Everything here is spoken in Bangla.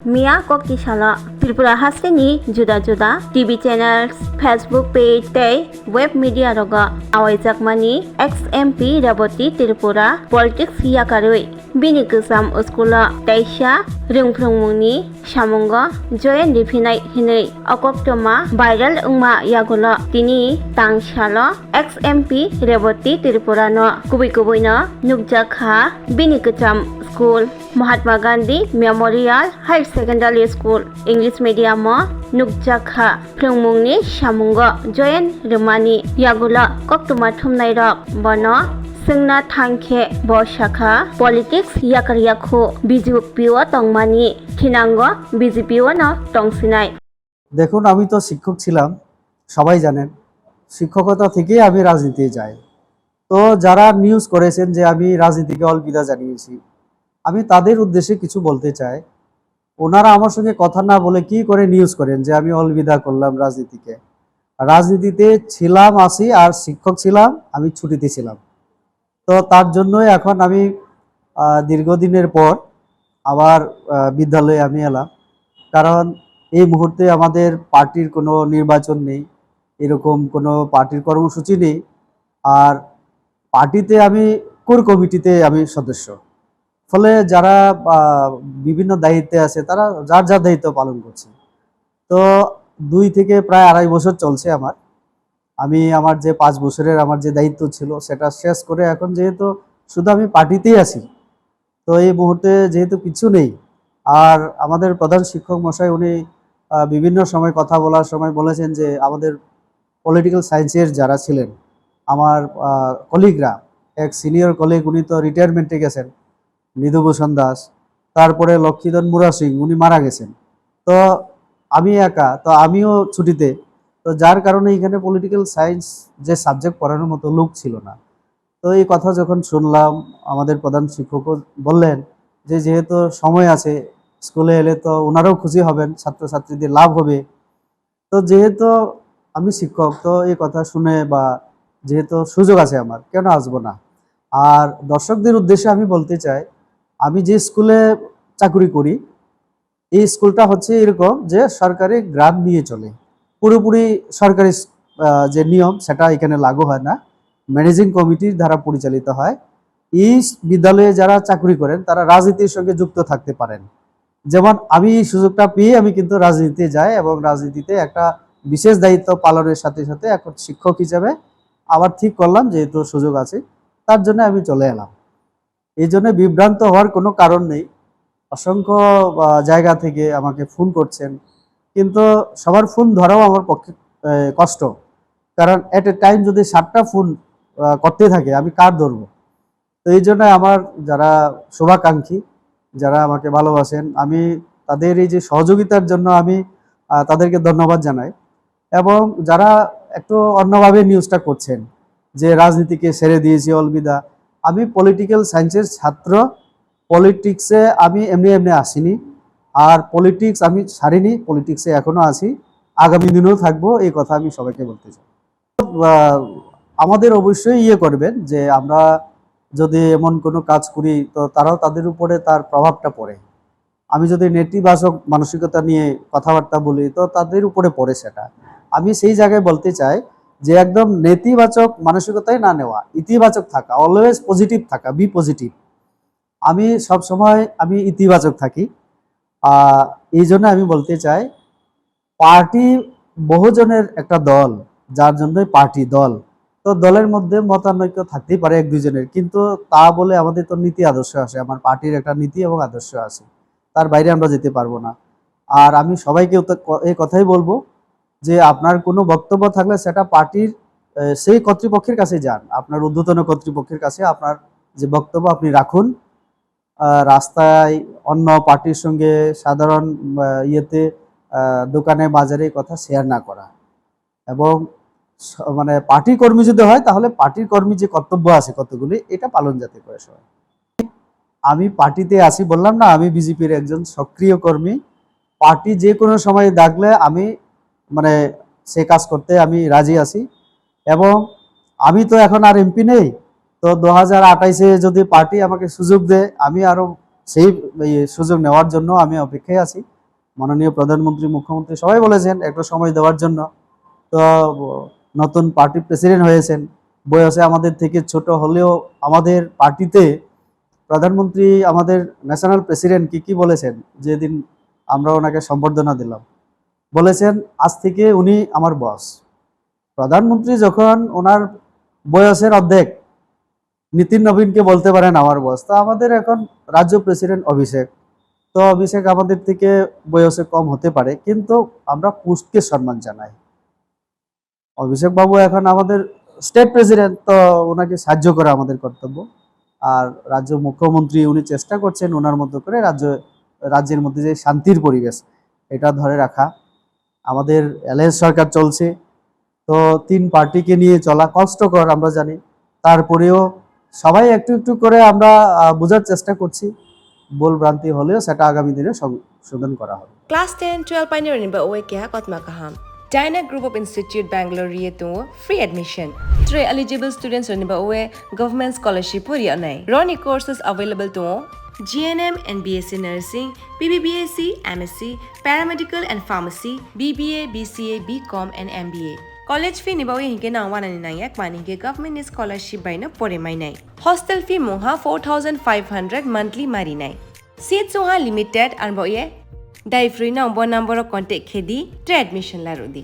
Mia Kokishala Tripura Hasini Juda Juda TV channels Facebook page tei web media roga awaijakmani XMP Raboti Tripura Politics Yakarui Bini Kusam Uskula Taisha Rungprungmuni Shamunga Joyen Difinai Hinai Okoptoma Viral Ungma Yagola Tini Tangshala XMP Raboti Tripura no Kubi Kubi no Nukjakha Bini Kusam School Mahatma Gandhi Memorial Higher Secondary School English Medium Nukjakha Prungmungni Shamunga Joyen Rumani Yagula Koktuma Thumnai Rok Bono Singna Thangke Boshakha Politics Yakaryaku BJP Tongmani Kinango BJP no Tongsinai দেখুন আমি তো শিক্ষক ছিলাম সবাই জানেন শিক্ষকতা থেকেই আমি রাজনীতিতে যাই তো যারা নিউজ করেছেন যে আমি রাজনীতিকে অলবিদা জানিয়েছি আমি তাদের উদ্দেশ্যে কিছু বলতে চাই ওনারা আমার সঙ্গে কথা না বলে কি করে নিউজ করেন যে আমি অলবিদা করলাম রাজনীতিতে ছিলাম আসি আর শিক্ষক ছিলাম আমি ছুটিতে ছিলাম তো তার জন্যই এখন আমি দীর্ঘদিনের পর আবার বিদ্যালয়ে আমি এলাম কারণ এই মুহূর্তে আমাদের পার্টির কোনো নির্বাচন নেই এরকম কোনো পার্টির কর্মসূচি নেই আর পার্টিতে আমি কোর কমিটিতে আমি সদস্য ফলে যারা বিভিন্ন দায়িত্বে আছে তারা যার যার দায়িত্ব পালন করছে তো 2 থেকে প্রায় 2.5 বছর চলছে আমার যে 5 বছরের আমার যে দায়িত্ব ছিল সেটা শেষ করে এখন যেহেতু শুধু আমি পার্টিতেই আছি তো এই মুহূর্তে যেহেতু কিছু নেই আর আমাদের প্রধান শিক্ষক মশাই উনি বিভিন্ন সময় কথা বলার সময় বলেছেন যে আমাদের পলিটিক্যাল সায়েন্সের যারা ছিলেন আমার কলিগরা এক সিনিয়র কলিগ উনি তো রিটায়ারমেন্টে গেছেন নিধুভূষণ দাস তারপরে লক্ষ্মীধন মুরা সিং উনি মারা গেছেন তো আমি একা তো আমিও ছুটিতে তো যার কারণে এখানে পলিটিক্যাল সায়েন্স যে সাবজেক্ট পড়ানোর মতো লোক ছিল না তো এই কথা যখন শুনলাম আমাদের প্রধান শিক্ষকও বললেন যে যেহেতু সময় আছে স্কুলে এলে তো ওনারাও খুশি হবেন ছাত্রছাত্রীদের লাভ হবে তো যেহেতু আমি শিক্ষক তো এই কথা শুনে বা যেহেতু সুযোগ আছে আমার কেন আসবো না আর দর্শকদের উদ্দেশ্যে আমি বলতে চাই আমি যে স্কুলে চাকরি করি এই স্কুলটা হচ্ছে এরকম যে সরকারি গ্রান্ট নিয়ে চলে পুরোপুরি সরকারি যে নিয়ম সেটা এখানে লাগু হয় না ম্যানেজিং কমিটির দ্বারা পরিচালিত হয় এই বিদ্যালয়ে যারা চাকরি করেন তারা রাজনীতির সঙ্গে যুক্ত থাকতে পারেন যেমন আমি এই সুযোগটা পেয়ে আমি কিন্তু রাজনীতিতে যাই এবং রাজনীতিতে একটা বিশেষ দায়িত্ব পালনের সাথে সাথে এখন শিক্ষক হিসেবে আবার ঠিক করলাম যেহেতু সুযোগ আছে তার জন্য আমি চলে এলাম এই জন্য বিভ্রান্ত হওয়ার কোনো কারণ নেই অসংখ্য জায়গা থেকে আমাকে ফোন করছেন কিন্তু সবার ফোন ধরাও আমার পক্ষে কষ্ট কারণ এট এ টাইম যদি 7টা ফোন করতে থাকে আমি কার ধরবো তো এই জন্য আমার যারা শুভাকাঙ্ক্ষী যারা আমাকে ভালোবাসেন আমি তাদের এই যে সহযোগিতার জন্য আমি তাদেরকে ধন্যবাদ জানাই এবং যারা একটু অন্যভাবে নিউজটা করছেন যে রাজনীতিকে ছেড়ে দিয়েছি অলবিদা আমি পলিটিক্যাল সায়েন্সের ছাত্র পলিটিক্সে আমি এমনি আসিনি আর পলিটিক্স আমি ছাড়িনি পলিটিক্সে এখনো আছি আগামী দিনেও থাকবো এই কথা আমি সবাইকে বলতে চাই আমাদের অবশ্যই করবেন যে আমরা যদি এমন কোনো কাজ করি তো তারাও তাদের উপরে তার প্রভাবটা পড়ে আমি যদি নেতিবাচক মানসিকতা নিয়ে কথাবার্তা বলি তো তাদের উপরে পড়ে সেটা আমি সেই জায়গায় বলতে চাই যে একদম নেতিবাচক মানসিকতাই না নেওয়া ইতিবাচক থাকা অলওয়েজ পজিটিভ থাকা বি পজিটিভ আমি সব সময় আমি ইতিবাচক থাকি এই জন্য আমি বলতে চাই পার্টি বহুজনের একটা দল যার জন্যই পার্টি দল তো দলের মধ্যে মতানৈক্য থাকতেই পারে 1-2 জনের কিন্তু তা বলে আমাদের তো নীতি আদর্শ আছে আমার পার্টির একটা নীতি এবং আদর্শ আছে তার বাইরে আমরা যেতে পারবো না আর আমি সবাইকে এই কথাই বলবো যে আপনার কোনো বক্তব্য থাকলে সেটা পার্টির সেই কর্তৃপক্ষের কাছে যান আপনার ঊর্ধ্বতন কর্তৃপক্ষের কাছে আপনার যে বক্তব্য আপনি রাখুন রাস্তায় অন্য পার্টির সঙ্গে সাধারণ ইয়েতে দোকানে বাজারে কথা শেয়ার না করা এবং মানে পার্টি কর্মী যদি হয় তাহলে পার্টির কর্মী যে কর্তব্য আছে কতগুলি এটা পালন যাতে করে সবাই আমি পার্টিতে আছি বললাম না আমি বিজেপির একজন সক্রিয় কর্মী পার্টি যে কোনো সময় ডাকলে আমি মানে সে কাজ করতে আমি রাজি আছি এবং আমি তো এখন আর এমপি নেই তো 2028-এ যদি পার্টি আমাকে সুযোগ দেয় আমি আরো সেই সুযোগ নেওয়ার জন্য আমি অপেক্ষায় আছি মাননীয় প্রধানমন্ত্রী, মুখ্যমন্ত্রী সবাই বলেছেন একটু সময় দেওয়ার জন্য। তো নতুন পার্টি প্রেসিডেন্ট হয়েছেন, বয়সে আমাদের থেকে ছোট হলেও আমাদের পার্টিতে প্রধানমন্ত্রী, আমাদের ন্যাশনাল প্রেসিডেন্ট কি বলেছেন যেদিন আমরা ওনাকে সম্বর্ধনা দিলাম, বলেছেন আজ থেকে উনি আমার বস। প্রধানমন্ত্রী যখন ওনার বয়সের অর্ধেক নীতিন নবীনকে বলতে পারেন আমার বস, তো আমাদের এখন রাজ্য প্রেসিডেন্ট অভিষেক। তো অভিষেক আমাদের থেকে বয়সে কম হতে পারে, কিন্তু আমরা পোস্টকে সম্মান জানাই। অভিষেক বাবু এখন আমাদের স্টেট প্রেসিডেন্ট, তো ওনাকে সাহায্য করা আমাদের কর্তব্য। আর রাজ্য মুখ্যমন্ত্রী উনি চেষ্টা করছেন ওনার মতো করে রাজ্যের মধ্যে যে শান্তির পরিবেশ এটা ধরে রাখা। আমাদের অ্যালায়েন্স সরকার চলছে, তো 3 পার্টিকে নিয়ে চলা কষ্টকর আমরা জানি, তারপরেও সবাই একটু একটু করে আমরা বোঝার চেষ্টা করছি। ভুল ভ্রান্তি হলেও সেটা আগামী দিনে সংশোধন করা হবে। Class 10-12 pioneering ba oe kya kotma kaham. Dyna Group of Institute Bangalore to free admission. 3 eligible students ba oe government scholarship puri anai. Roni courses available to GNM and BSc Nursing, BBBSc, MSc, Paramedical and Pharmacy, BBA, BCA, BCom and MBA. College fee nibawe hinke na 199 mani ke government scholarship by na pore mai nai. Hostel fee moha 4500 monthly mari nai. Seats moha limited and boye Dai free number contact khedi admission la rodi.